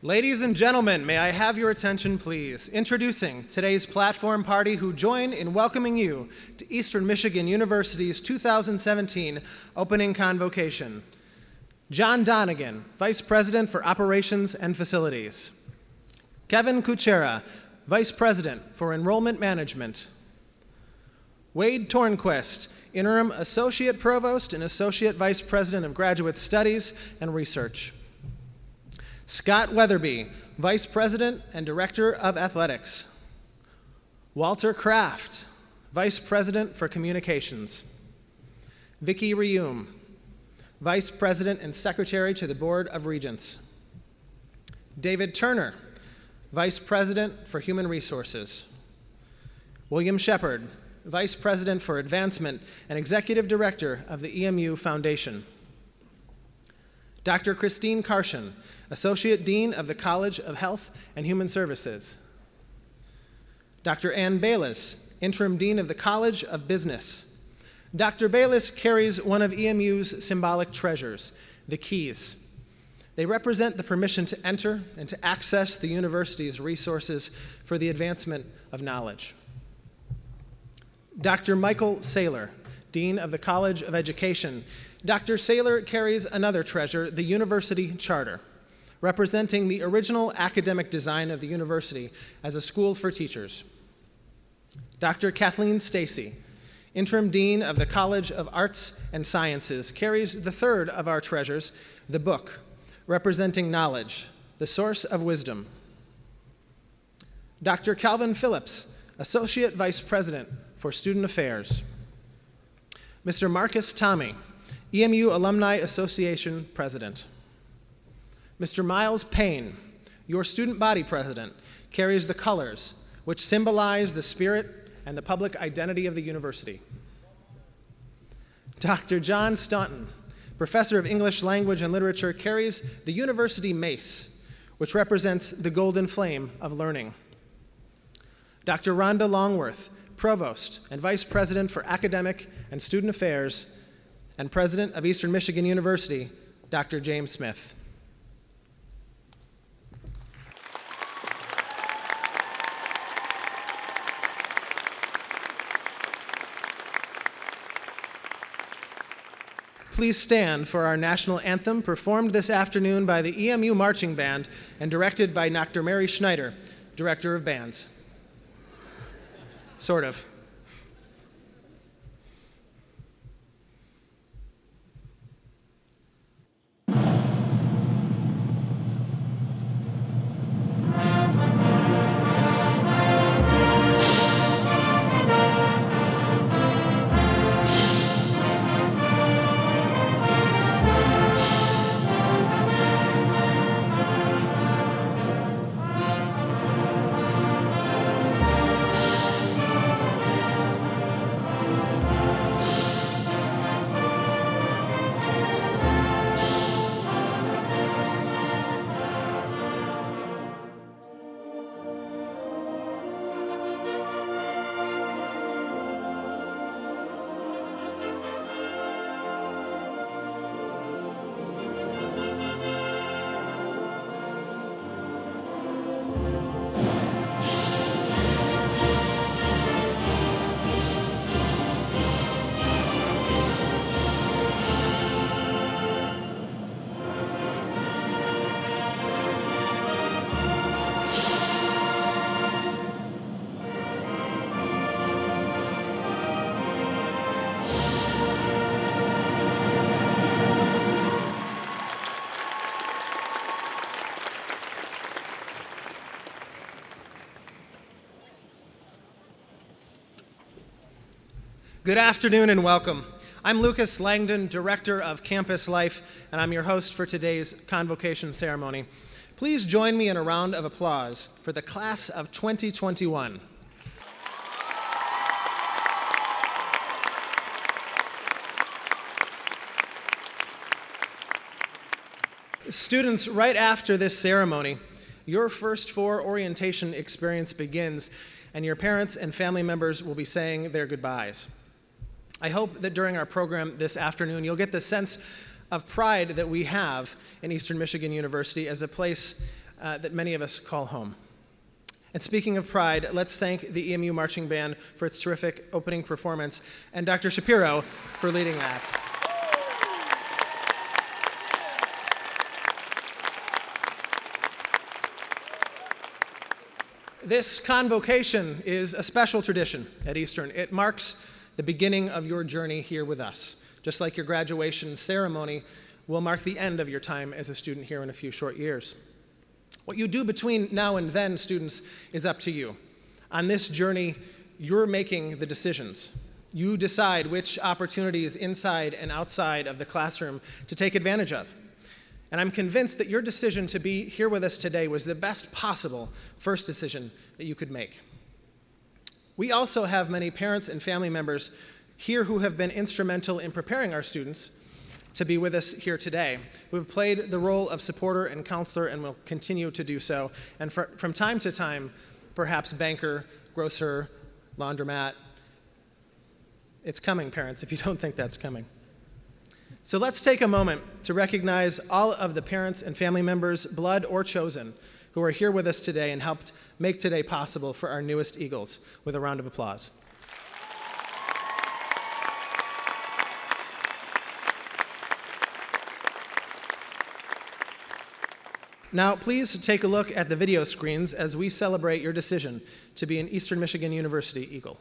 Ladies and gentlemen, may I have your attention, please? Introducing today's platform party who join in welcoming you to Eastern Michigan University's 2017 opening convocation. John Donegan, Vice President for Operations and Facilities. Kevin Kuchera, Vice President for Enrollment Management. Wade Tornquist, Interim Associate Provost and Associate Vice President of Graduate Studies and Research. Scott Weatherby, Vice President and Director of Athletics. Walter Kraft, Vice President for Communications. Vicki Reume, Vice President and Secretary to the Board of Regents. David Turner, Vice President for Human Resources. William Shepard, Vice President for Advancement and Executive Director of the EMU Foundation. Dr. Christine Karshan, Associate Dean of the College of Health and Human Services. Dr. Ann Bayless, Interim Dean of the College of Business. Dr. Bayless carries one of EMU's symbolic treasures, the keys. They represent the permission to enter and to access the university's resources for the advancement of knowledge. Dr. Michael Saylor, Dean of the College of Education. Dr. Saylor carries another treasure, the University Charter, representing the original academic design of the university as a school for teachers. Dr. Kathleen Stacy, Interim Dean of the College of Arts and Sciences, carries the third of our treasures, the book, representing knowledge, the source of wisdom. Dr. Calvin Phillips, Associate Vice President for Student Affairs. Mr. Marcus Tommy, EMU Alumni Association President. Mr. Miles Payne, your student body president, carries the colors which symbolize the spirit and the public identity of the university. Dr. John Staunton, Professor of English Language and Literature, carries the university mace, which represents the golden flame of learning. Dr. Rhonda Longworth, Provost and Vice President for Academic and Student Affairs, and President of Eastern Michigan University, Dr. James Smith. Please stand for our national anthem, performed this afternoon by the EMU Marching Band and directed by Dr. Mary Schneider, Director of Bands. Sort of. Good afternoon and welcome. I'm Lucas Langdon, Director of Campus Life, and I'm your host for today's Convocation ceremony. Please join me in a round of applause for the class of 2021. Students, right after this ceremony, your first four orientation experience begins, and your parents and family members will be saying their goodbyes. I hope that during our program this afternoon, you'll get the sense of pride that we have in Eastern Michigan University as a place that many of us call home. And speaking of pride, let's thank the EMU Marching Band for its terrific opening performance, and Dr. Shapiro for leading that. This convocation is a special tradition at Eastern. It marks the beginning of your journey here with us. Just like your graduation ceremony will mark the end of your time as a student here in a few short years. What you do between now and then, students, is up to you. On this journey, you're making the decisions. You decide which opportunities inside and outside of the classroom to take advantage of. And I'm convinced that your decision to be here with us today was the best possible first decision that you could make. We also have many parents and family members here who have been instrumental in preparing our students to be with us here today, who have played the role of supporter and counselor and will continue to do so, and from time to time, perhaps banker, grocer, laundromat. It's coming, parents, if you don't think that's coming. So let's take a moment to recognize all of the parents and family members, blood or chosen, who are here with us today and helped make today possible for our newest Eagles, with a round of applause. Now, please take a look at the video screens as we celebrate your decision to be an Eastern Michigan University Eagle.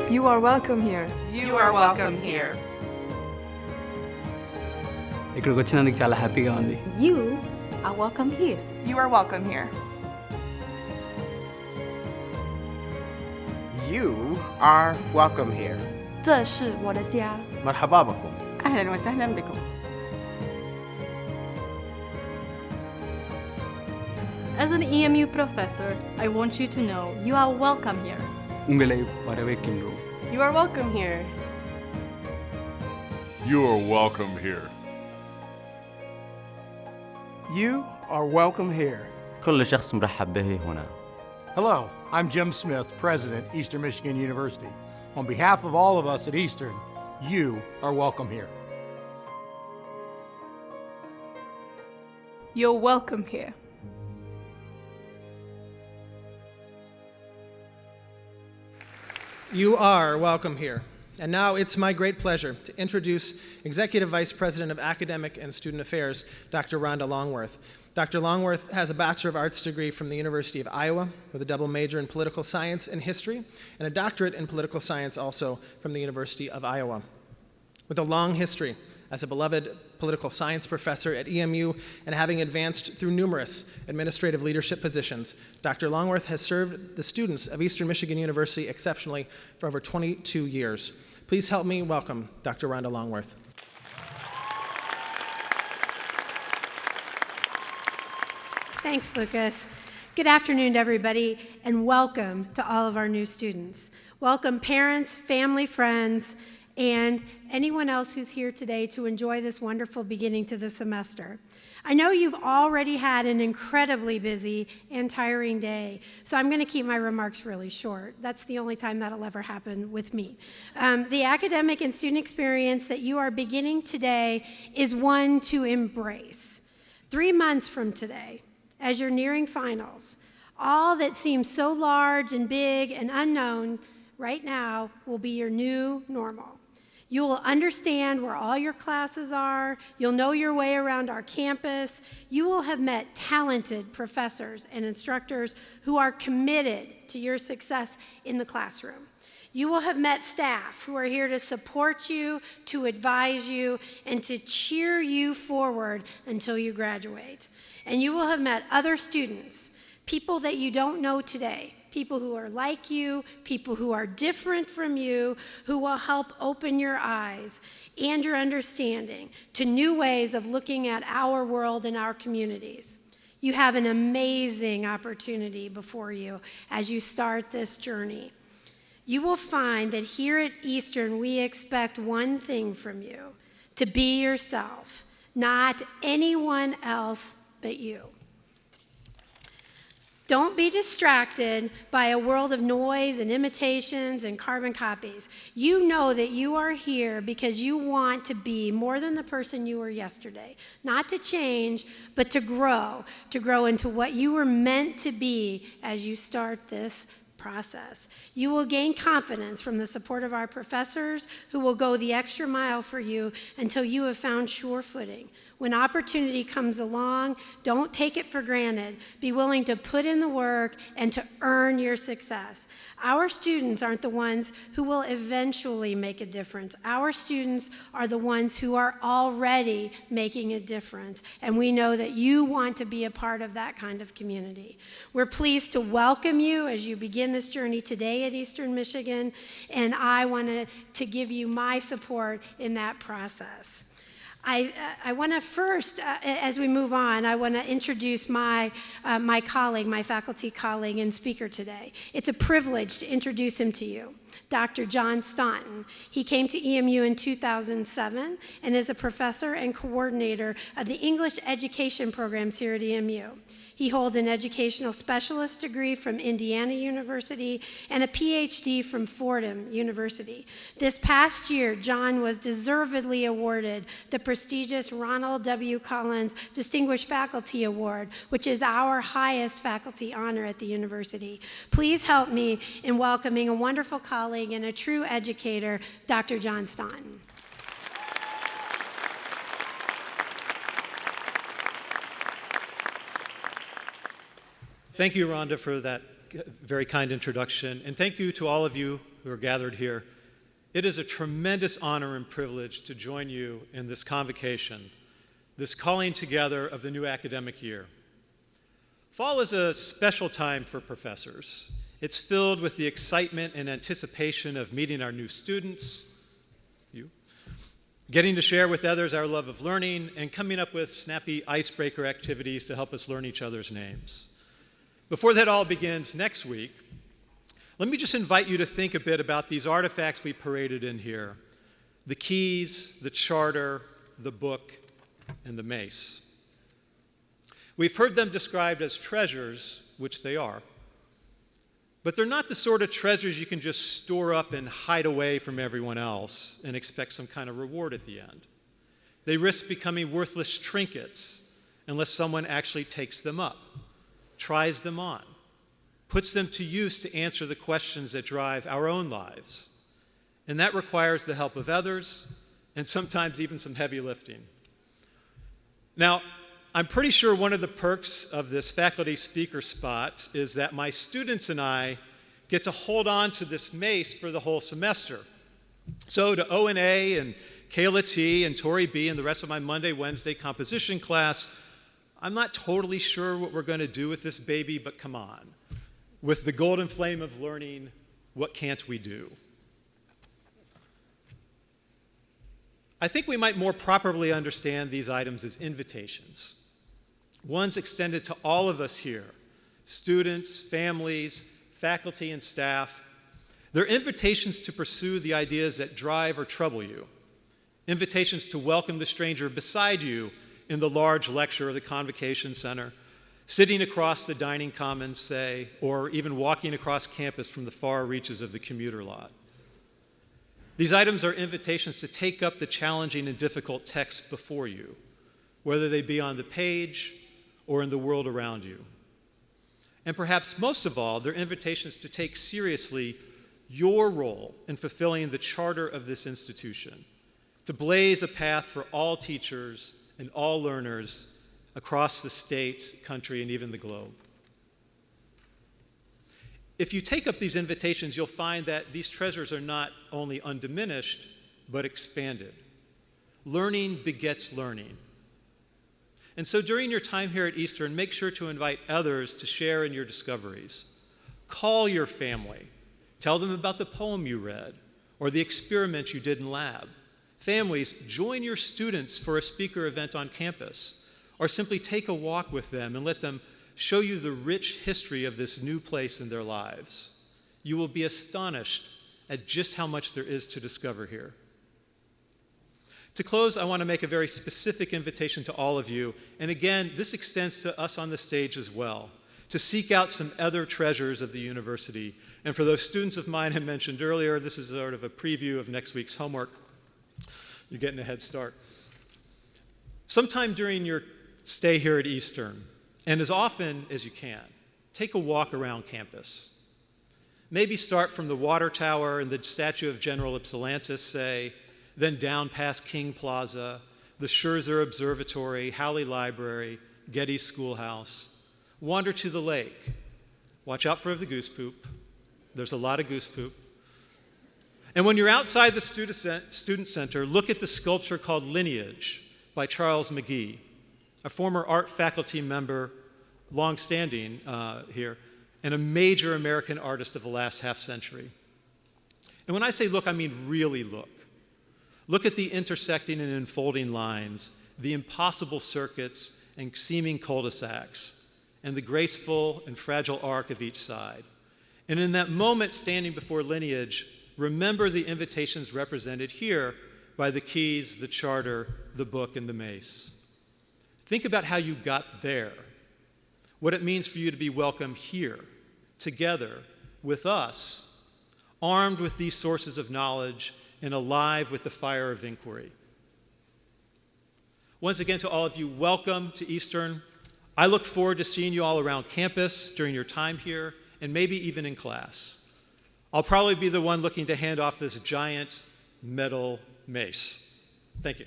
You are welcome here. You are welcome here. ఇక్కడికి వచ్చినందుకు చాలా హ్యాపీగా ఉంది. You are welcome here. You are welcome here. You are welcome here. 这是我的家。 مرحبا بكم. أهلا وسهلا بكم. As an EMU professor, I want you to know you are welcome here. உங்களை வரவேற்கின்றோம். You are welcome here. You are welcome here. You are welcome here. كل شخص مرحب به هنا. Hello, I'm Jim Smith, President, Eastern Michigan University. On behalf of all of us at Eastern, you are welcome here. You're welcome here. You are welcome here. And now it's my great pleasure to introduce Executive Vice President of Academic and Student Affairs, Dr. Rhonda Longworth. Dr. Longworth has a Bachelor of Arts degree from the University of Iowa with a double major in political science and history, and a doctorate in political science also from the University of Iowa. With a long history as a beloved political science professor at EMU and having advanced through numerous administrative leadership positions, Dr. Longworth has served the students of Eastern Michigan University exceptionally for over 22 years. Please help me welcome Dr. Rhonda Longworth. Thanks, Lucas. Good afternoon to everybody, and welcome to all of our new students. Welcome parents, family, friends, and anyone else who's here today to enjoy this wonderful beginning to the semester. I know you've already had an incredibly busy and tiring day, so I'm going to keep my remarks really short. That's the only time that'll ever happen with me. The academic and student experience that you are beginning today is one to embrace. 3 months from today, as you're nearing finals, all that seems so large and big and unknown right now will be your new normal. You will understand where all your classes are. You'll know your way around our campus. You will have met talented professors and instructors who are committed to your success in the classroom. You will have met staff who are here to support you, to advise you, and to cheer you forward until you graduate. And you will have met other students, people that you don't know today, people who are like you, people who are different from you, who will help open your eyes and your understanding to new ways of looking at our world and our communities. You have an amazing opportunity before you as you start this journey. You will find that here at Eastern, we expect one thing from you: to be yourself, not anyone else but you. Don't be distracted by a world of noise and imitations and carbon copies. You know that you are here because you want to be more than the person you were yesterday. Not to change, but to grow into what you were meant to be as you start this process. You will gain confidence from the support of our professors who will go the extra mile for you until you have found sure footing. When opportunity comes along, don't take it for granted. Be willing to put in the work and to earn your success. Our students aren't the ones who will eventually make a difference. Our students are the ones who are already making a difference, and we know that you want to be a part of that kind of community. We're pleased to welcome you as you begin this journey today at Eastern Michigan, and I want to give you my support in that process. I want to first, as we move on, I want to introduce my colleague, my faculty colleague and speaker today. It's a privilege to introduce him to you, Dr. John Staunton. He came to EMU in 2007 and is a professor and coordinator of the English education programs here at EMU. He holds an educational specialist degree from Indiana University and a PhD from Fordham University. This past year, John was deservedly awarded the prestigious Ronald W. Collins Distinguished Faculty Award, which is our highest faculty honor at the university. Please help me in welcoming a wonderful colleague and a true educator, Dr. John Staunton. Thank you, Rhonda, for that very kind introduction, and thank you to all of you who are gathered here. It is a tremendous honor and privilege to join you in this convocation, this calling together of the new academic year. Fall is a special time for professors. It's filled with the excitement and anticipation of meeting our new students, you, getting to share with others our love of learning, and coming up with snappy icebreaker activities to help us learn each other's names. Before that all begins next week, let me just invite you to think a bit about these artifacts we paraded in here: the keys, the charter, the book, and the mace. We've heard them described as treasures, which they are, but they're not the sort of treasures you can just store up and hide away from everyone else and expect some kind of reward at the end. They risk becoming worthless trinkets unless someone actually takes them up, tries them on, puts them to use to answer the questions that drive our own lives. And that requires the help of others and sometimes even some heavy lifting. Now, I'm pretty sure one of the perks of this faculty speaker spot is that my students and I get to hold on to this mace for the whole semester. So to O&A and Kayla T and Tori B and the rest of my Monday, Wednesday composition class, I'm not totally sure what we're going to do with this baby, but come on. With the golden flame of learning, what can't we do? I think we might more properly understand these items as invitations, ones extended to all of us here, students, families, faculty, and staff. They're invitations to pursue the ideas that drive or trouble you, invitations to welcome the stranger beside you in the large lecture or the Convocation Center, sitting across the dining commons, say, or even walking across campus from the far reaches of the commuter lot. These items are invitations to take up the challenging and difficult text before you, whether they be on the page or in the world around you. And perhaps most of all, they're invitations to take seriously your role in fulfilling the charter of this institution, to blaze a path for all teachers and all learners across the state, country, and even the globe. If you take up these invitations, you'll find that these treasures are not only undiminished, but expanded. Learning begets learning. And so during your time here at Eastern, make sure to invite others to share in your discoveries. Call your family. Tell them about the poem you read or the experiment you did in lab. Families, join your students for a speaker event on campus, or simply take a walk with them and let them show you the rich history of this new place in their lives. You will be astonished at just how much there is to discover here. To close, I want to make a very specific invitation to all of you, and again, this extends to us on the stage as well, to seek out some other treasures of the university. And for those students of mine I mentioned earlier, this is sort of a preview of next week's homework. You're getting a head start. Sometime during your stay here at Eastern, and as often as you can, take a walk around campus. Maybe start from the water tower and the statue of General Ypsilantis, say, then down past King Plaza, the Scherzer Observatory, Halley Library, Getty Schoolhouse. Wander to the lake. Watch out for the goose poop. There's a lot of goose poop. And when you're outside the student center, look at the sculpture called Lineage by Charles McGee, a former art faculty member, long-standing here, and a major American artist of the last half century. And when I say look, I mean really look. Look at the intersecting and unfolding lines, the impossible circuits and seeming cul-de-sacs, and the graceful and fragile arc of each side. And in that moment standing before Lineage, remember the invitations represented here by the keys, the charter, the book, and the mace. Think about how you got there, what it means for you to be welcome here, together, with us, armed with these sources of knowledge and alive with the fire of inquiry. Once again, to all of you, welcome to Eastern. I look forward to seeing you all around campus during your time here, and maybe even in class. I'll probably be the one looking to hand off this giant metal mace. Thank you.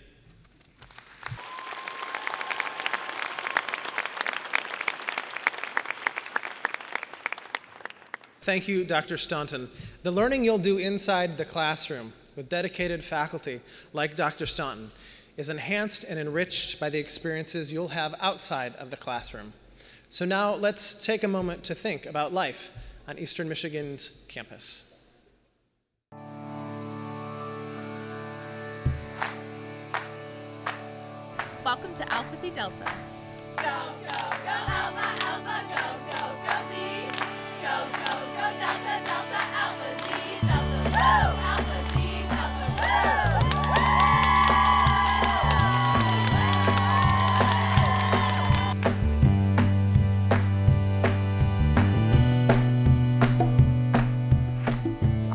Thank you, Dr. Staunton. The learning you'll do inside the classroom with dedicated faculty like Dr. Staunton is enhanced and enriched by the experiences you'll have outside of the classroom. So now let's take a moment to think about life on Eastern Michigan's campus. Welcome to Alpha Xi Delta. Go, go, go, Alpha, Alpha, go, go, go, Z. Go, go, go, Delta, Delta, Alpha, Z, Delta, woo! Alpha, Z, Delta, woo!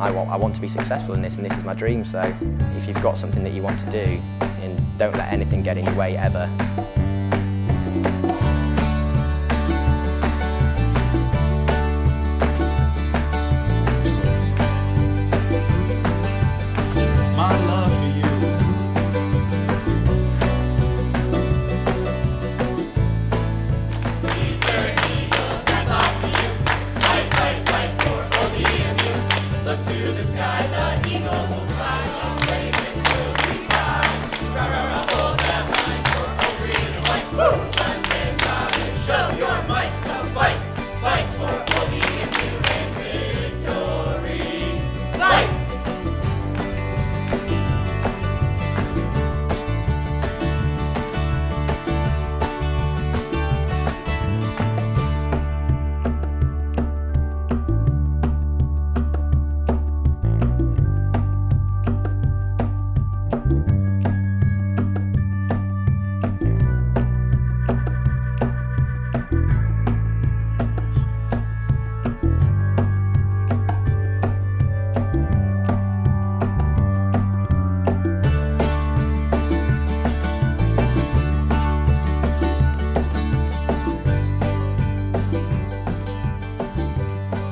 I want to be successful in this, and this is my dream, so if you've got something that you want to do, and don't let anything get in your way ever. My love for you. Eastern Eagles, that's off to you. Fight, fight, fight for ODMU. Look to the sky, the eagles will fly. The bravest will be fine. Rah, rah, rah, hold that line for all green and white. Woo! Sunday night, show your might. So fight, fight for ODMU and victory. Fight!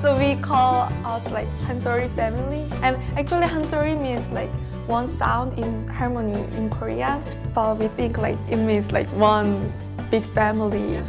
So we call us like Hansori family, and actually Hansori means like one sound in harmony in Korean, but we think like it means like one big family.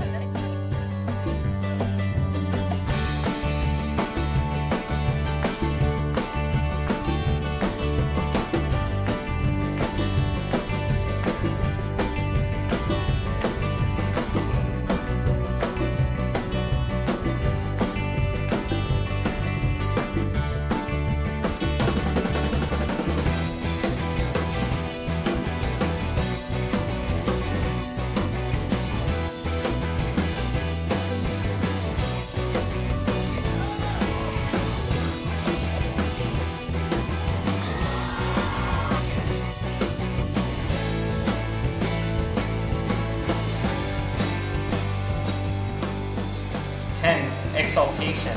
exaltation.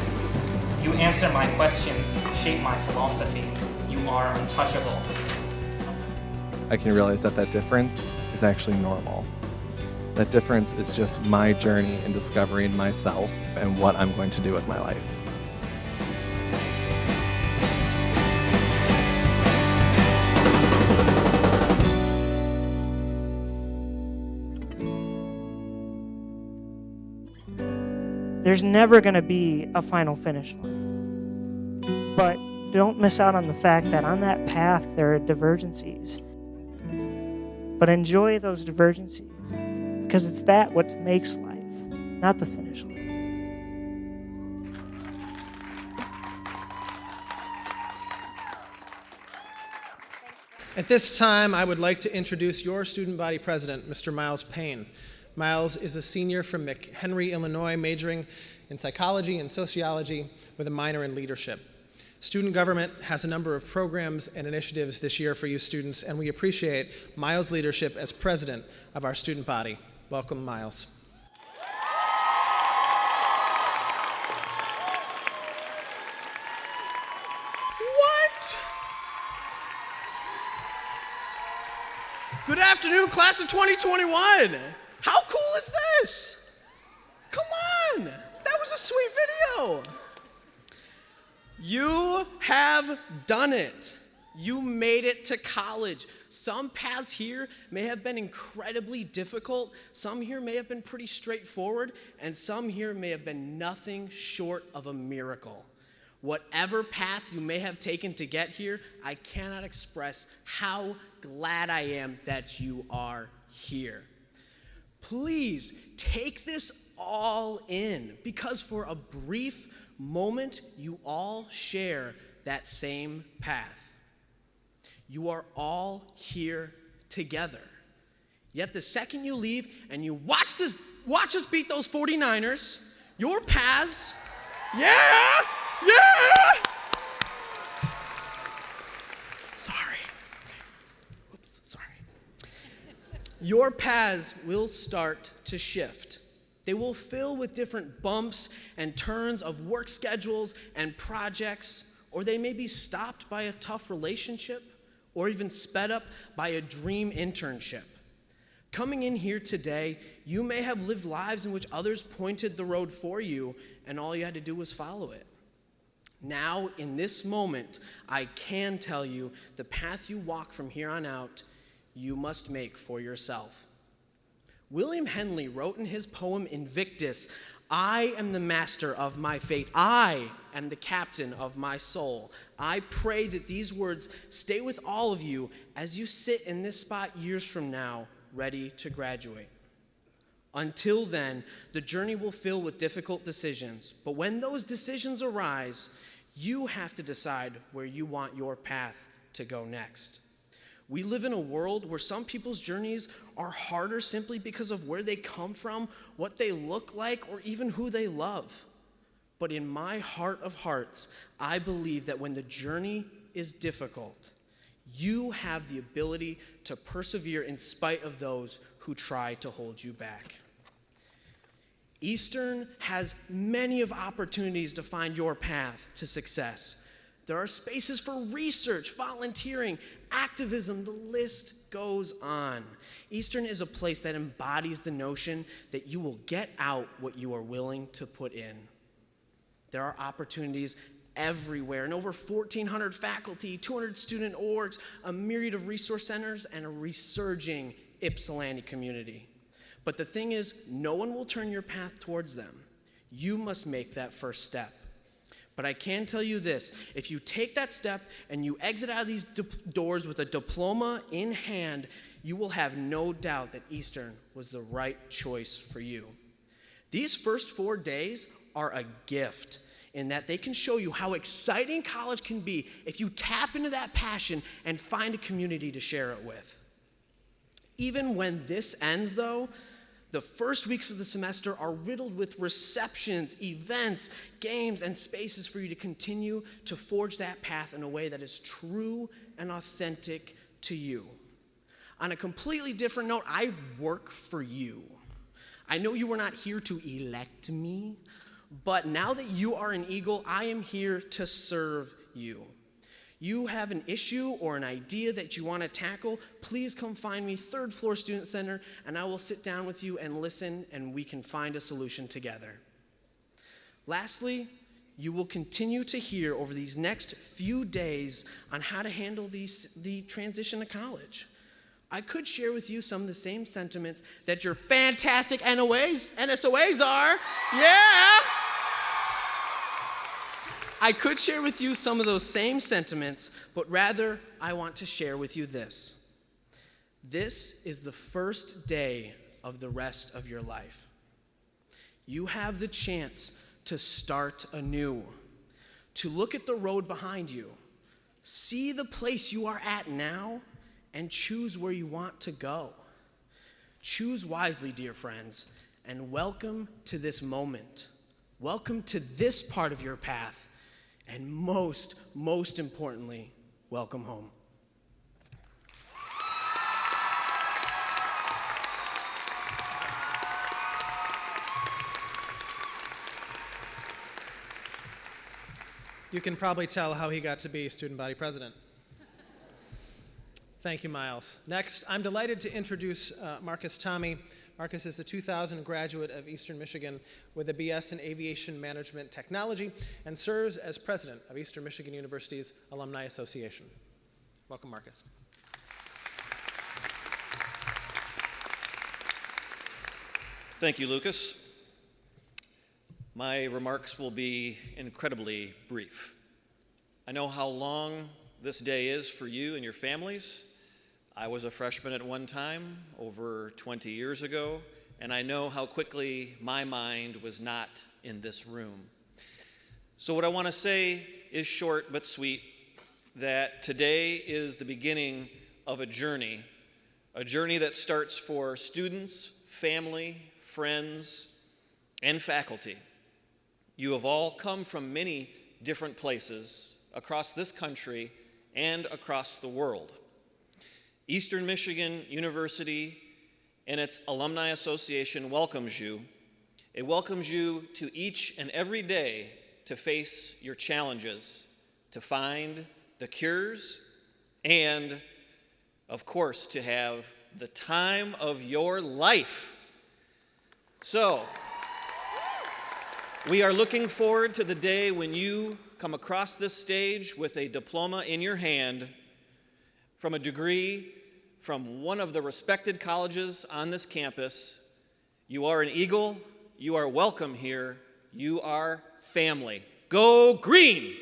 You answer my questions, shape my philosophy. You are untouchable. I can realize that that difference is actually normal. That difference is just my journey in discovering myself and what I'm going to do with my life. There's never going to be a final finish line. But don't miss out on the fact that on that path there are divergencies. But enjoy those divergencies, because it's that what makes life, not the finish line. At this time, I would like to introduce your student body president, Mr. Miles Payne. Miles is a senior from McHenry, Illinois, majoring in psychology and sociology with a minor in leadership. Student government has a number of programs and initiatives this year for you students, and we appreciate Miles' leadership as president of our student body. Welcome, Miles. What? Good afternoon, class of 2021. How cool is this? Come on, that was a sweet video. You have done it. You made it to college. Some paths here may have been incredibly difficult. Some here may have been pretty straightforward, and some here may have been nothing short of a miracle. Whatever path you may have taken to get here, I cannot express how glad I am that you are here. Please take this all in, because for a brief moment, you all share that same path. You are all here together. Yet the second you leave and you watch us beat those 49ers, your paths, yeah! Sorry. Whoops, sorry. Your paths will start to shift. They will fill with different bumps and turns of work schedules and projects, or they may be stopped by a tough relationship, or even sped up by a dream internship. Coming in here today, you may have lived lives in which others pointed the road for you, and all you had to do was follow it. Now, in this moment, I can tell you the path you walk from here on out, you must make for yourself. William Henley wrote in his poem Invictus, "I am the master of my fate. I am the captain of my soul." I pray that these words stay with all of you as you sit in this spot years from now, ready to graduate. Until then, the journey will fill with difficult decisions, but when those decisions arise, you have to decide where you want your path to go next. We live in a world where some people's journeys are harder simply because of where they come from, what they look like, or even who they love. But in my heart of hearts, I believe that when the journey is difficult, you have the ability to persevere in spite of those who try to hold you back. Eastern has many of opportunities to find your path to success. There are spaces for research, volunteering, activism, the list goes on. Eastern is a place that embodies the notion that you will get out what you are willing to put in. There are opportunities everywhere, and over 1,400 faculty, 200 student orgs, a myriad of resource centers, and a resurging Ypsilanti community. But the thing is, no one will turn your path towards them. You must make that first step. But I can tell you this, if you take that step and you exit out of these doors with a diploma in hand, you will have no doubt that Eastern was the right choice for you. These first 4 days are a gift in that they can show you how exciting college can be if you tap into that passion and find a community to share it with. Even when this ends, though, the first weeks of the semester are riddled with receptions, events, games, and spaces for you to continue to forge that path in a way that is true and authentic to you. On a completely different note, I work for you. I know you were not here to elect me, But now that you are an Eagle, I am here to serve you. You have an issue or an idea that you want to tackle, please come find me, 3rd floor Student Center, and I will sit down with you and listen, and we can find a solution together. Lastly, you will continue to hear over these next few days on how to handle the transition to college. I could share with you some of the same sentiments that your fantastic NSOAs are. Yeah! I could share with you some of those same sentiments, but rather I want to share with you this. This is the first day of the rest of your life. You have the chance to start anew, to look at the road behind you, see the place you are at now, and choose where you want to go. Choose wisely, dear friends, and welcome to this moment. Welcome to this part of your path. And most importantly, welcome home. You can probably tell how he got to be student body president. Thank you, Miles. Next, I'm delighted to introduce Marcus Tommy. Marcus is a 2000 graduate of Eastern Michigan with a BS in Aviation Management Technology and serves as president of Eastern Michigan University's Alumni Association. Welcome, Marcus. Thank you, Lucas. My remarks will be incredibly brief. I know how long this day is for you and your families. I was a freshman at one time, over 20 years ago, and I know how quickly my mind was not in this room. So what I want to say is short but sweet, that today is the beginning of a journey that starts for students, family, friends, and faculty. You have all come from many different places across this country and across the world. Eastern Michigan University and its Alumni Association welcomes you. It welcomes you to each and every day to face your challenges, to find the cures, and, of course, to have the time of your life. So, we are looking forward to the day when you come across this stage with a diploma in your hand from a degree from one of the respected colleges on this campus. You are an Eagle. You are welcome here. You are family. Go Green!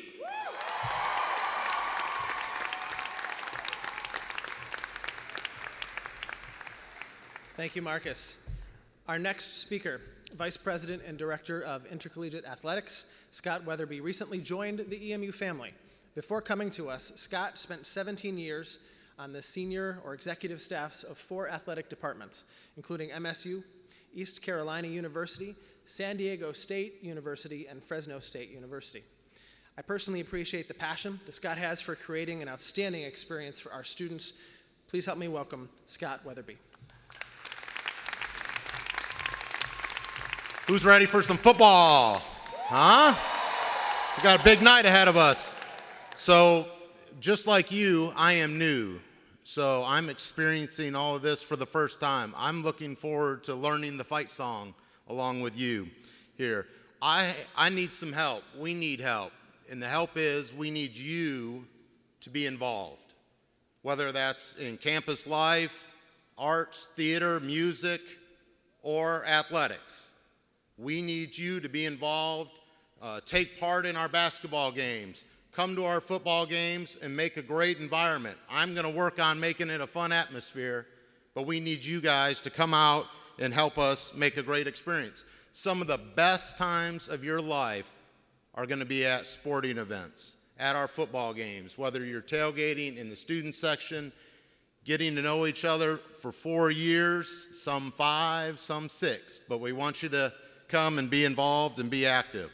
Thank you, Marcus. Our next speaker, Vice President and Director of Intercollegiate Athletics, Scott Weatherby, recently joined the EMU family. Before coming to us, Scott spent 17 years on the senior or executive staffs of 4 athletic departments, including MSU, East Carolina University, San Diego State University, and Fresno State University. I personally appreciate the passion that Scott has for creating an outstanding experience for our students. Please help me welcome Scott Weatherby. Who's ready for some football? Huh? We got a big night ahead of us. So, just like you, I am new. So I'm experiencing all of this for the first time. I'm looking forward to learning the fight song along with you here. I need some help. We need help. And the help is we need you to be involved, whether that's in campus life, arts, theater, music, or athletics. We need you to be involved, take part in our basketball games, come to our football games, and make a great environment. I'm going to work on making it a fun atmosphere, but we need you guys to come out and help us make a great experience. Some of the best times of your life are going to be at sporting events, at our football games, whether you're tailgating in the student section, getting to know each other for 4 years, some 5, some 6, but we want you to come and be involved and be active.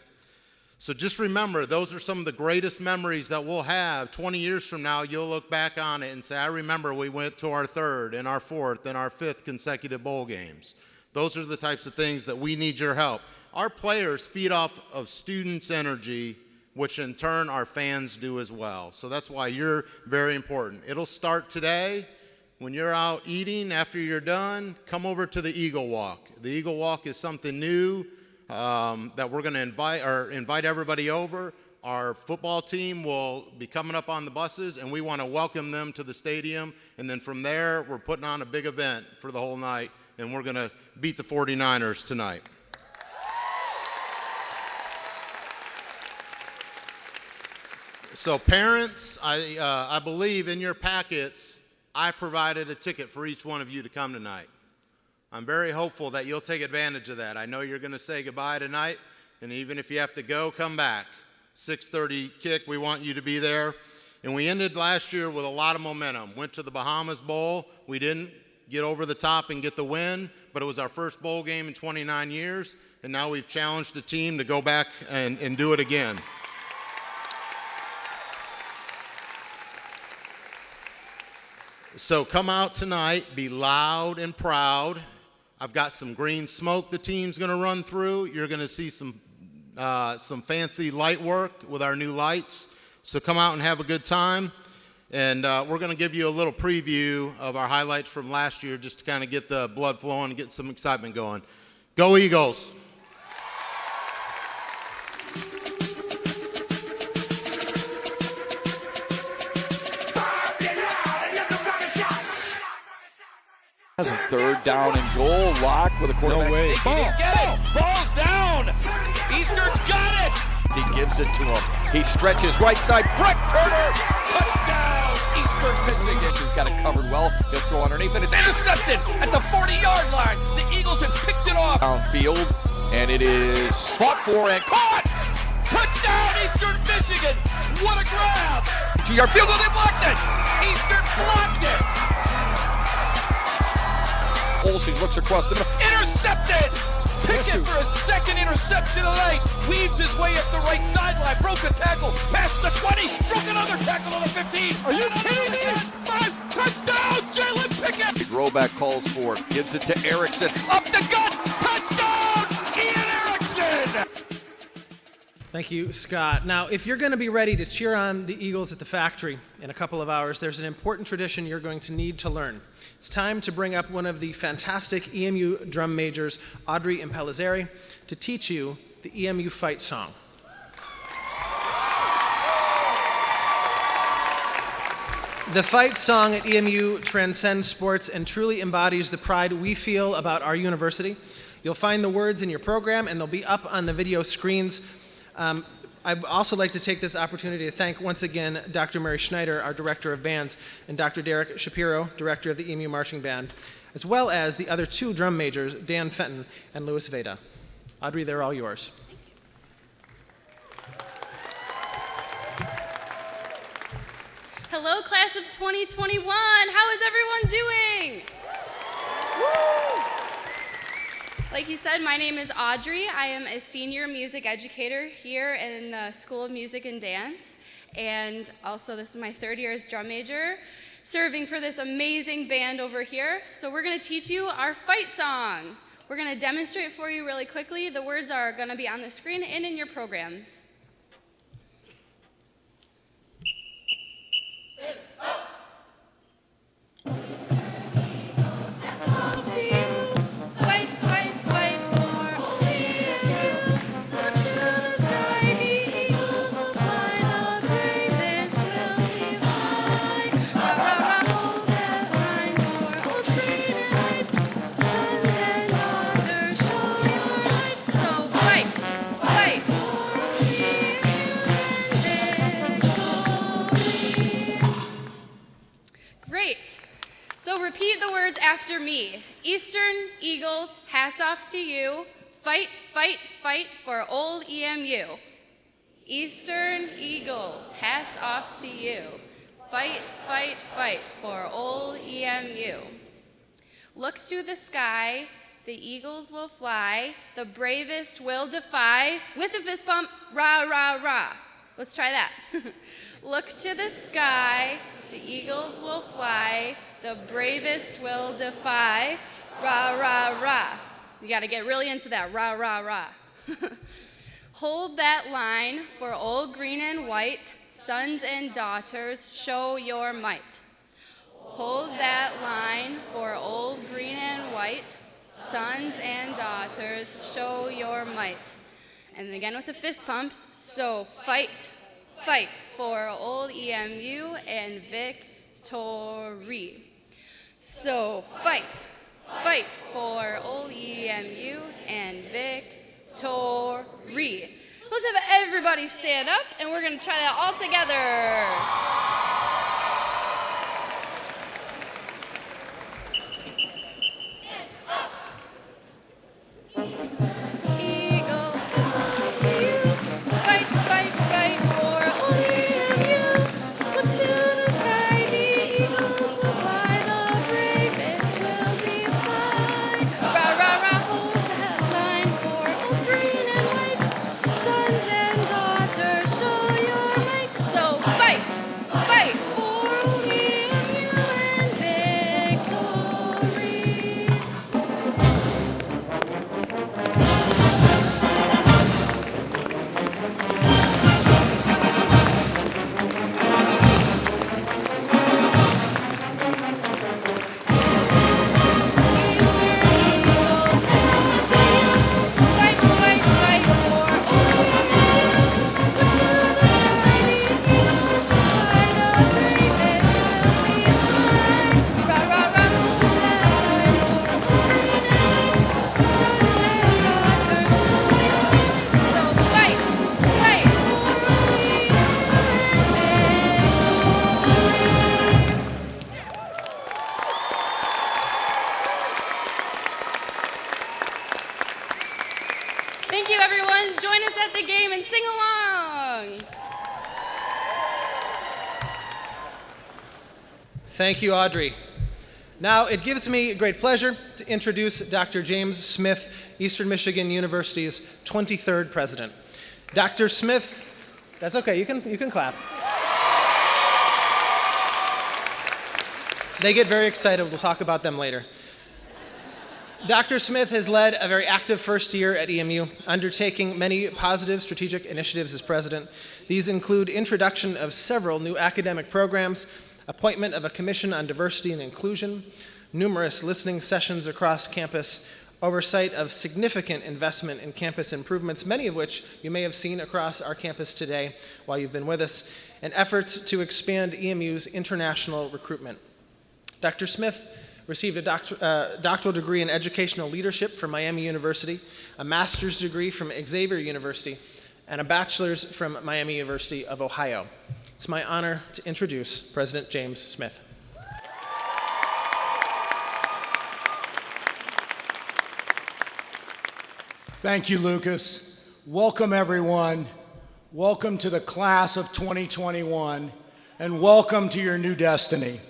So just remember, those are some of the greatest memories that we'll have. 20 years from now, you'll look back on it and say, I remember we went to our 3rd and our 4th and our 5th consecutive bowl games. Those are the types of things that we need your help. Our players feed off of students' energy, which in turn our fans do as well. So that's why you're very important. It'll start today. When you're out eating, after you're done, come over to the Eagle Walk. The Eagle Walk is something new that we're going to invite everybody over. Our football team will be coming up on the buses, and we want to welcome them to the stadium. And then from there, we're putting on a big event for the whole night, and we're going to beat the 49ers tonight. So parents, I believe in your packets, I provided a ticket for each one of you to come tonight. I'm very hopeful that you'll take advantage of that. I know you're going to say goodbye tonight, and even if you have to go, come back. 6:30 kick, we want you to be there. And we ended last year with a lot of momentum. Went to the Bahamas Bowl. We didn't get over the top and get the win, but it was our first bowl game in 29 years, and now we've challenged the team to go back and do it again. So come out tonight, be loud and proud. I've got some green smoke the team's going to run through. You're going to see some fancy light work with our new lights. So come out and have a good time. And we're going to give you a little preview of our highlights from last year just to kind of get the blood flowing and get some excitement going. Go Eagles! Has a third down and goal. Lock with a quarterback. No way. He didn't get it. Ball's down. Eastern's got it. He gives it to him. He stretches right side. Brett Turner. Touchdown. Eastern Michigan. He's got it covered well. He'll throw underneath and it's intercepted at the 40-yard line. The Eagles have picked it off. Downfield. And it is fought for and caught. Touchdown Eastern Michigan. What a grab. 2-yard field goal. They blocked it. Eastern blocked it. Olsen looks across the middle. Intercepted! Pickett for a second interception of the night. Weaves his way up the right sideline. Broke a tackle. Past the 20. Broke another tackle on the 15. Are you kidding me? 5. Touchdown! Jalen Pickett! Throwback calls for it. Gives it to Erickson. Up the gut! Touchdown! Ian Erickson! Thank you, Scott. Now, if you're going to be ready to cheer on the Eagles at the factory in a couple of hours, there's an important tradition you're going to need to learn. It's time to bring up one of the fantastic EMU drum majors, Audrey Impellizzeri, to teach you the EMU fight song. The fight song at EMU transcends sports and truly embodies the pride we feel about our university. You'll find the words in your program, and they'll be up on the video screens. I'd also like to take this opportunity to thank once again Dr. Mary Schneider, our Director of Bands, and Dr. Derek Shapiro, Director of the EMU Marching Band, as well as the other two drum majors, Dan Fenton and Louis Veda. Audrey, they're all yours. Hello, class of 2021. How is everyone doing? Woo! Like he said, my name is Audrey. I am a senior music educator here in the School of Music and Dance. And also, this is my 3rd year as drum major, serving for this amazing band over here. So we're going to teach you our fight song. We're going to demonstrate for you really quickly. The words are going to be on the screen and in your programs. Repeat the words after me. Eastern Eagles, hats off to you. Fight, fight, fight for old EMU. Eastern Eagles, hats off to you. Fight, fight, fight for old EMU. Look to the sky, the eagles will fly, the bravest will defy. With a fist bump, rah, rah, rah. Let's try that. Look to the sky, the eagles will fly, the bravest will defy. Rah, rah, rah. You got to get really into that rah, rah, rah. Hold that line for old green and white, sons and daughters, show your might. Hold that line for old green and white, sons and daughters, show your might. And again with the fist pumps, so fight, fight for old EMU and victory. So fight, fight for old EMU and victory. Let's have everybody stand up, and we're going to try that all together. Eagles, hats off to you. Fight, fight, fight for old EMU. Look to the sky, the eagles will fly. The bravest will defy. Rah, rah, rah, hold that line for old green and whites. Sons and daughters, show your might. So fight, fight for old EMU and victory. Fight, fight, fight for old EMU. Look to the sky, the eagles will fly. The bravest will defy. Rah, rah, rah, hold that line for old green and white. Sons and daughters, show your might. So fight, fight for old EMU and victory. Thank you, everyone. Join us at the game and sing along. Thank you, Audrey. Now, it gives me great pleasure to introduce Dr. James Smith, Eastern Michigan University's 23rd president. Dr. Smith, that's okay, you can clap. They get very excited. We'll talk about them later. Dr. Smith has led a very active first year at EMU, undertaking many positive strategic initiatives as president. These include introduction of several new academic programs, appointment of a commission on diversity and inclusion, numerous listening sessions across campus, oversight of significant investment in campus improvements, many of which you may have seen across our campus today while you've been with us, and efforts to expand EMU's international recruitment. Dr. Smith received a doctoral degree in educational leadership from Miami University, a master's degree from Xavier University, and a bachelor's from Miami University of Ohio. It's my honor to introduce President James Smith. Thank you, Lucas. Welcome, everyone. Welcome to the class of 2021, and welcome to your new destiny.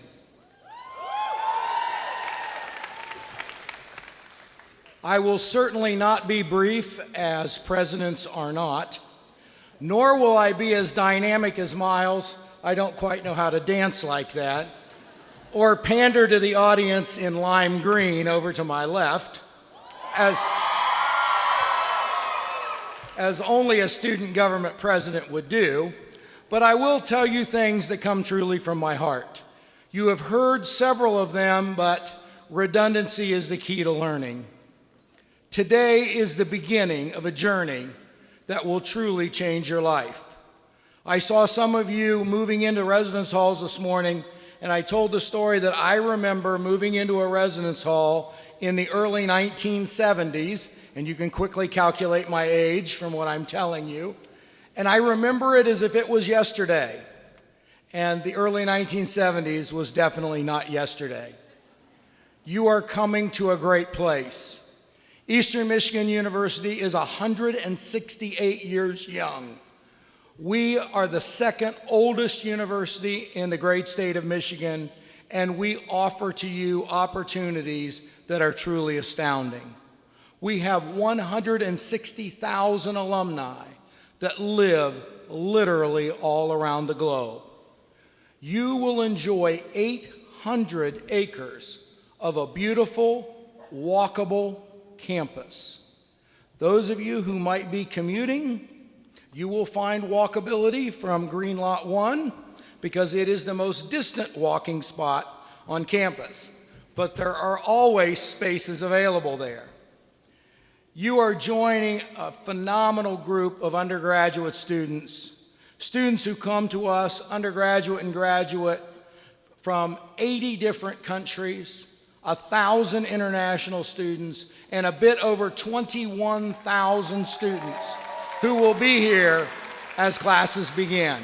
I will certainly not be brief, as presidents are not, nor will I be as dynamic as Miles. I don't quite know how to dance like that, or pander to the audience in lime green over to my left, as only a student government president would do, but I will tell you things that come truly from my heart. You have heard several of them, but redundancy is the key to learning. Today is the beginning of a journey that will truly change your life. I saw some of you moving into residence halls this morning, and I told the story that I remember moving into a residence hall in the early 1970s, and you can quickly calculate my age from what I'm telling you, and I remember it as if it was yesterday. And the early 1970s was definitely not yesterday. You are coming to a great place. Eastern Michigan University is 168 years young. We are the second oldest university in the great state of Michigan, and we offer to you opportunities that are truly astounding. We have 160,000 alumni that live literally all around the globe. You will enjoy 800 acres of a beautiful, walkable, campus. Those of you who might be commuting, you will find walkability from Green Lot 1 because it is the most distant walking spot on campus, but there are always spaces available there. You are joining a phenomenal group of undergraduate students who come to us, undergraduate and graduate, from 80 different countries, 1,000 international students, and a bit over 21,000 students who will be here as classes begin.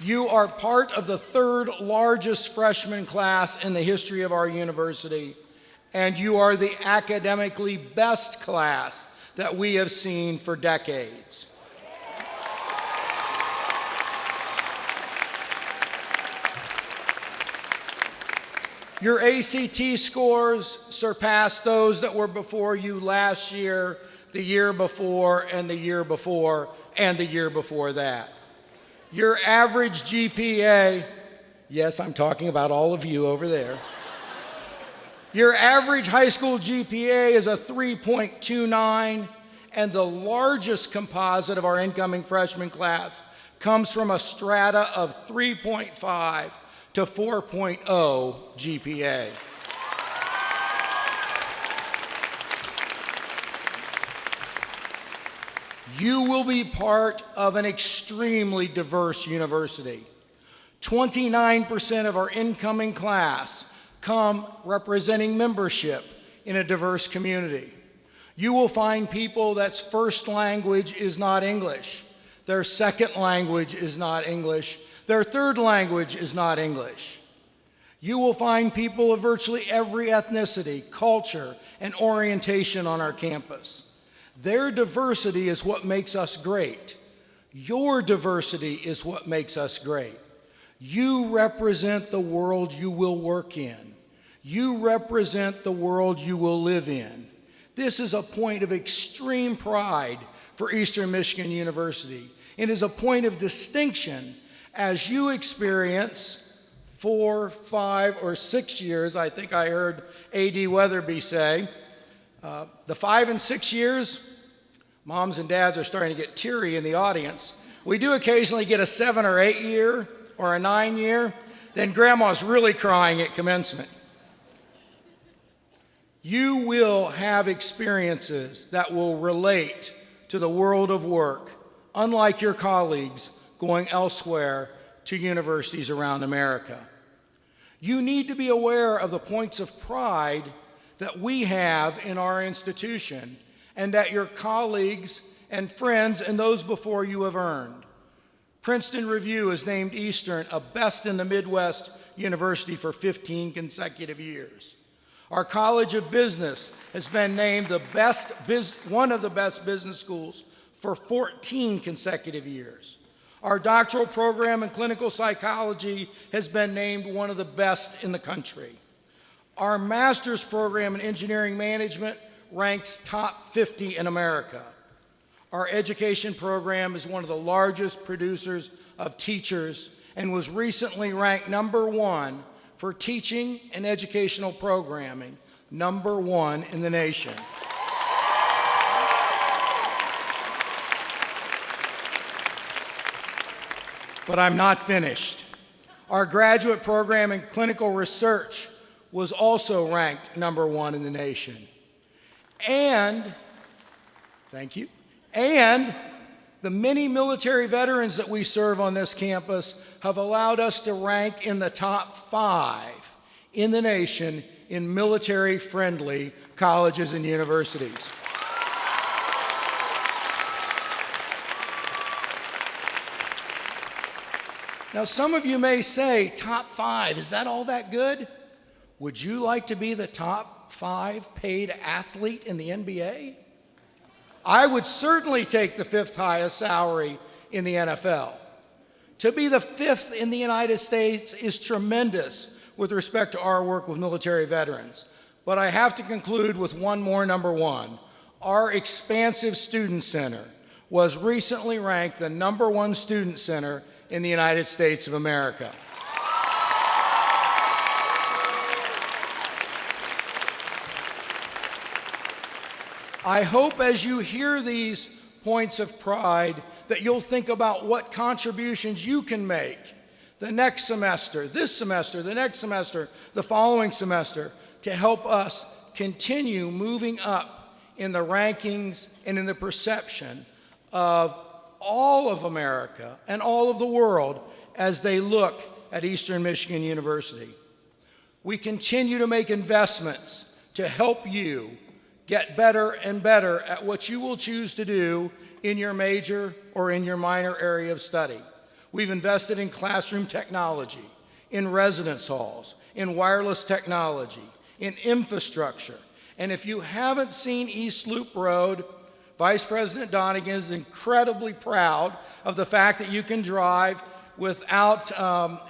You are part of the third largest freshman class in the history of our university, and you are the academically best class that we have seen for decades. Your ACT scores surpassed those that were before you last year, the year before, and the year before, and the year before that. Your average GPA, yes, I'm talking about all of you over there. Your average high school GPA is a 3.29, and the largest composite of our incoming freshman class comes from a strata of 3.5 to 4.0 GPA. You will be part of an extremely diverse university. 29% of our incoming class come representing membership in a diverse community. You will find people that's first language is not English, their second language is not English, their third language is not English. You will find people of virtually every ethnicity, culture, and orientation on our campus. Their diversity is what makes us great. Your diversity is what makes us great. You represent the world you will work in. You represent the world you will live in. This is a point of extreme pride for Eastern Michigan University. It is a point of distinction as you experience 4, 5, or 6 years, I think I heard A.D. Weatherby say. The 5 and 6 years, moms and dads are starting to get teary in the audience. We do occasionally get a 7 or 8 year or a 9 year, then grandma's really crying at commencement. You will have experiences that will relate to the world of work, unlike your colleagues going elsewhere to universities around America. You need to be aware of the points of pride that we have in our institution and that your colleagues and friends and those before you have earned. Princeton Review has named Eastern a Best in the Midwest university for 15 consecutive years. Our College of Business has been named one of the best business schools for 14 consecutive years. Our doctoral program in clinical psychology has been named one of the best in the country. Our master's program in engineering management ranks top 50 in America. Our education program is one of the largest producers of teachers and was recently ranked #1 for teaching and educational programming, #1 in the nation. But I'm not finished. Our graduate program in clinical research was also ranked #1 in the nation. And, thank you, and the many military veterans that we serve on this campus have allowed us to rank in the top 5 in the nation in military-friendly colleges and universities. Now, some of you may say, top 5, is that all that good? Would you like to be the top 5 paid athlete in the NBA? I would certainly take the 5th highest salary in the NFL. To be the 5th in the United States is tremendous with respect to our work with military veterans. But I have to conclude with one more #1. Our expansive student center was recently ranked the #1 student center in the United States of America. I hope as you hear these points of pride that you'll think about what contributions you can make the next semester, this semester, the next semester, the following semester, to help us continue moving up in the rankings and in the perception of all of America and all of the world as they look at Eastern Michigan University. We continue to make investments to help you get better and better at what you will choose to do in your major or in your minor area of study. We've invested in classroom technology, in residence halls, in wireless technology, in infrastructure. And if you haven't seen East Loop Road, Vice President Donegan is incredibly proud of the fact that you can drive without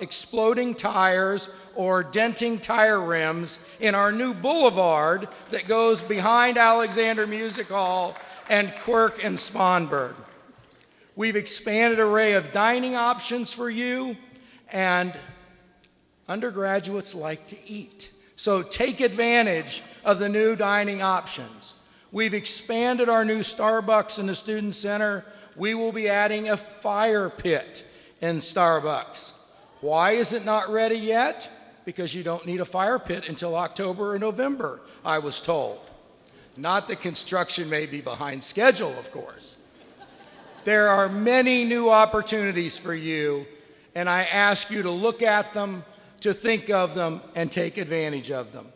exploding tires or denting tire rims in our new boulevard that goes behind Alexander Music Hall and Quirk and Sponberg. We've expanded array of dining options for you, and undergraduates like to eat. So take advantage of the new dining options. We've expanded our new Starbucks in the Student Center. We will be adding a fire pit in Starbucks. Why is it not ready yet? Because you don't need a fire pit until October or November, I was told. Not that construction may be behind schedule, of course. There are many new opportunities for you, and I ask you to look at them, to think of them, and take advantage of them.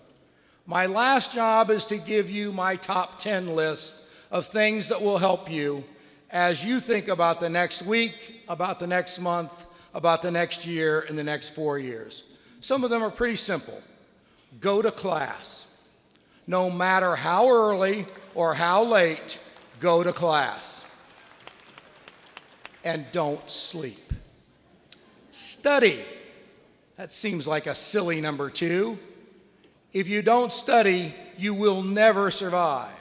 My last job is to give you my top 10 list of things that will help you as you think about the next week, about the next month, about the next year, and the next 4 years. Some of them are pretty simple. Go to class. No matter how early or how late, go to class. And don't sleep. Study. That seems like a silly number 2. If you don't study, you will never survive.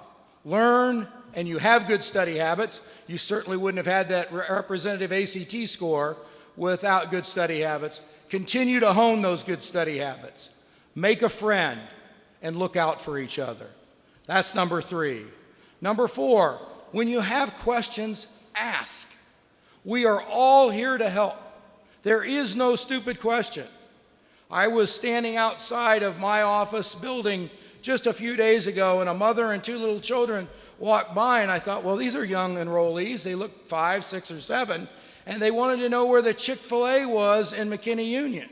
Learn, and you have good study habits. You certainly wouldn't have had that representative ACT score without good study habits. Continue to hone those good study habits. Make a friend and look out for each other. That's number 3. Number 4, when you have questions, ask. We are all here to help. There is no stupid question. I was standing outside of my office building just a few days ago, and a mother and 2 little children walked by, and I thought, well, these are young enrollees. They look 5, 6, or 7, and they wanted to know where the Chick-fil-A was in McKinney Union.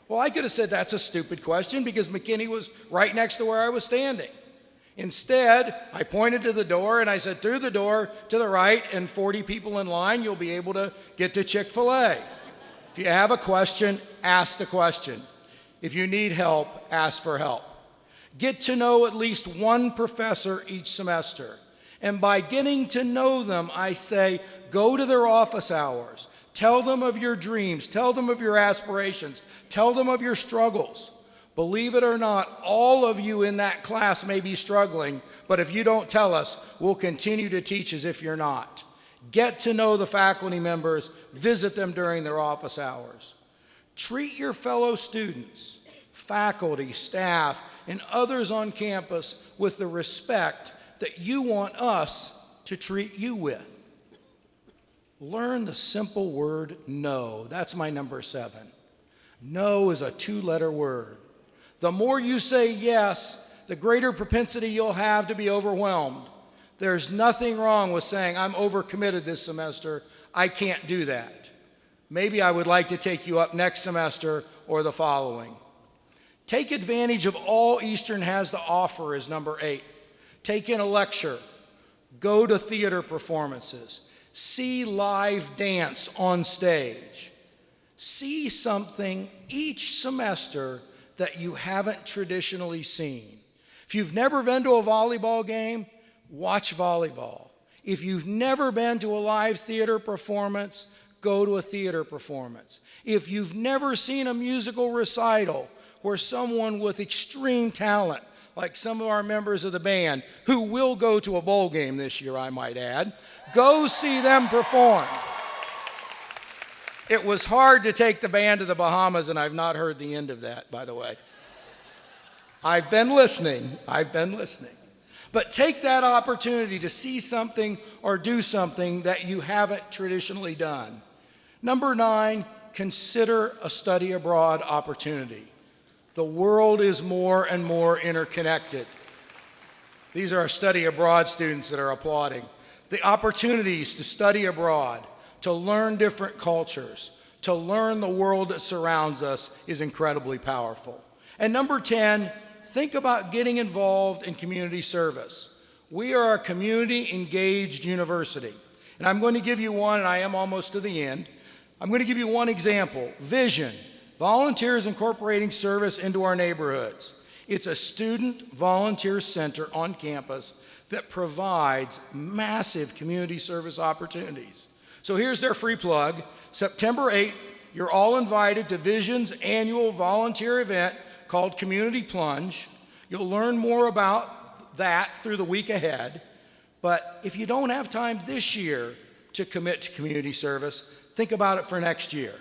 Well, I could have said that's a stupid question because McKinney was right next to where I was standing. Instead, I pointed to the door and I said, through the door to the right and 40 people in line, you'll be able to get to Chick-fil-A. If you have a question, ask the question. If you need help, ask for help. Get to know at least one professor each semester. And by getting to know them, I say, go to their office hours. Tell them of your dreams. Tell them of your aspirations. Tell them of your struggles. Believe it or not, all of you in that class may be struggling, but if you don't tell us, we'll continue to teach as if you're not. Get to know the faculty members. Visit them during their office hours. Treat your fellow students, faculty, staff, and others on campus with the respect that you want us to treat you with. Learn the simple word no. That's my number 7. No is a 2-letter word. The more you say yes, the greater propensity you'll have to be overwhelmed. There's nothing wrong with saying, I'm overcommitted this semester. I can't do that. Maybe I would like to take you up next semester or the following. Take advantage of all Eastern has to offer is number 8. Take in a lecture. Go to theater performances. See live dance on stage. See something each semester that you haven't traditionally seen. If you've never been to a volleyball game, watch volleyball. If you've never been to a live theater performance, go to a theater performance. If you've never seen a musical recital where someone with extreme talent, like some of our members of the band, who will go to a bowl game this year, I might add, go see them perform. It was hard to take the band to the Bahamas, and I've not heard the end of that, by the way. I've been listening. But take that opportunity to see something or do something that you haven't traditionally done. Number 9, consider a study abroad opportunity. The world is more and more interconnected. These are our study abroad students that are applauding. The opportunities to study abroad, to learn different cultures, to learn the world that surrounds us is incredibly powerful. And number 10, think about getting involved in community service. We are a community-engaged university. And I'm going to give you one, and I am almost to the end. I'm going to give you one example. Vision, Volunteers Incorporating Service into Our Neighborhoods. It's a student volunteer center on campus that provides massive community service opportunities. So here's their free plug. September 8th, you're all invited to Vision's annual volunteer event called Community Plunge. You'll learn more about that through the week ahead. But if you don't have time this year to commit to community service, think about it for next year.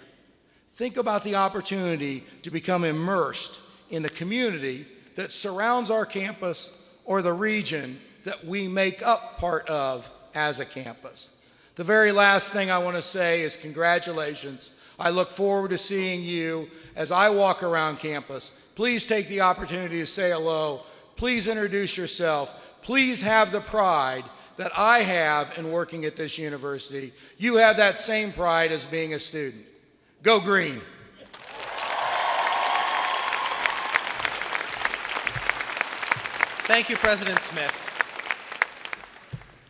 Think about the opportunity to become immersed in the community that surrounds our campus or the region that we make up part of as a campus. The very last thing I want to say is congratulations. I look forward to seeing you as I walk around campus. Please take the opportunity to say hello. Please introduce yourself. Please have the pride that I have in working at this university. You have that same pride as being a student. Go Green. Thank you, President Smith.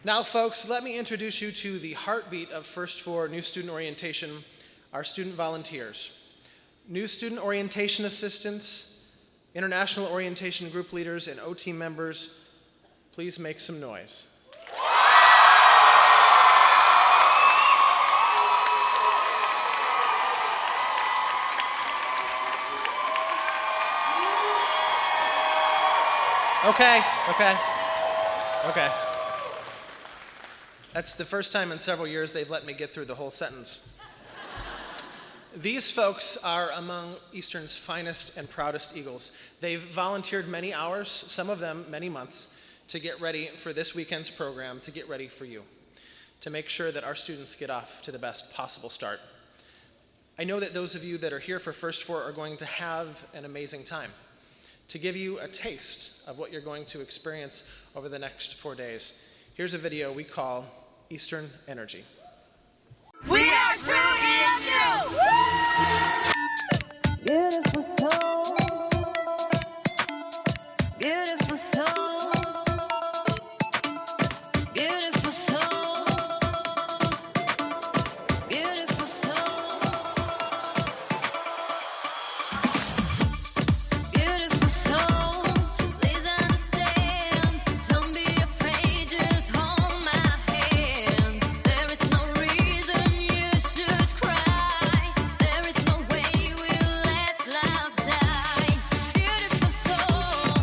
Now, folks, let me introduce you to the heartbeat of First For New Student Orientation, our student volunteers. New student orientation assistants, international orientation group leaders, and OT members, please make some noise. Okay. That's the first time in several years they've let me get through the whole sentence. These folks are among Eastern's finest and proudest Eagles. They've volunteered many hours, some of them many months, to get ready for this weekend's program, to get ready for you, to make sure that our students get off to the best possible start. I know that those of you that are here for First For are going to have an amazing time. To give you a taste of what you're going to experience over the next 4 days, here's a video we call Eastern Energy. We are true EMU! Beautiful soul. Beautiful soul. Beautiful soul. Beautiful soul. Beautiful soul. Please understand. Don't be afraid, just hold my hand. There is no reason you should cry. There is no way we'll let love die. Beautiful soul,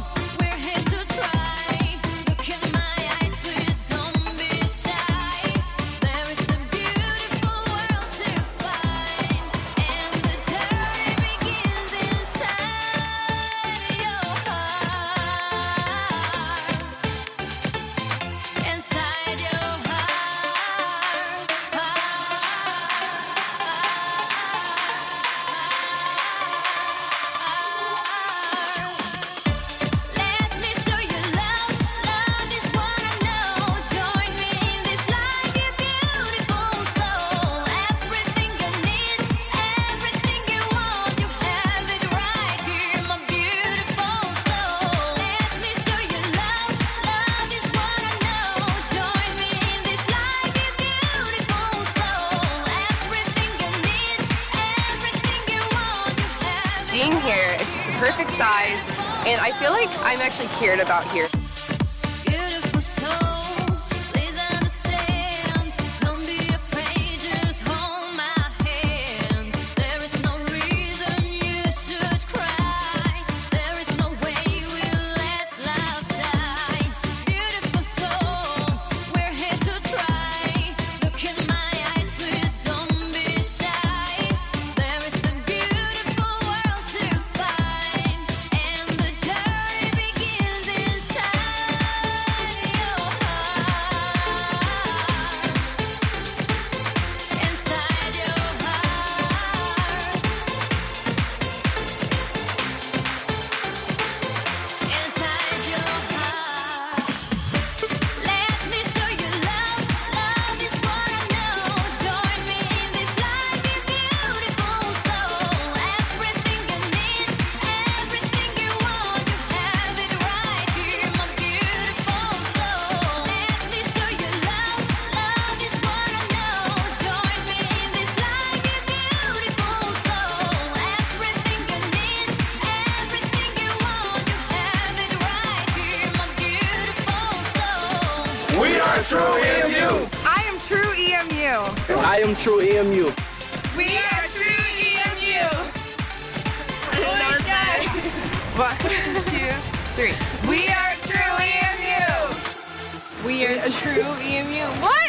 we're here to try. Look in my eyes, please don't be shy. There is a beautiful world to find, and the journey begins inside your heart. Inside your Let me show you love. Love is what I know. Join me in this life, you beautiful soul. Everything you need, everything you want, you have it right here, my beautiful soul. Let me show you love. Love is what I know. Join me in this life, you beautiful soul. Everything you need, everything you want, you have it. Being here is just the perfect size, and I feel like I'm actually cared about here. Beautiful soul, please understand. Don't be afraid, just hold my hand. There is no reason you should cry. There is no way we'll let love die. Beautiful soul, we're here to try. Look in my eyes, please don't be shy. There is a beautiful world to find, and the journey begins inside. true EMU. I am true EMU. I am true EMU. We are true EMU. One, two, three. We are true EMU. We are true EMU. What?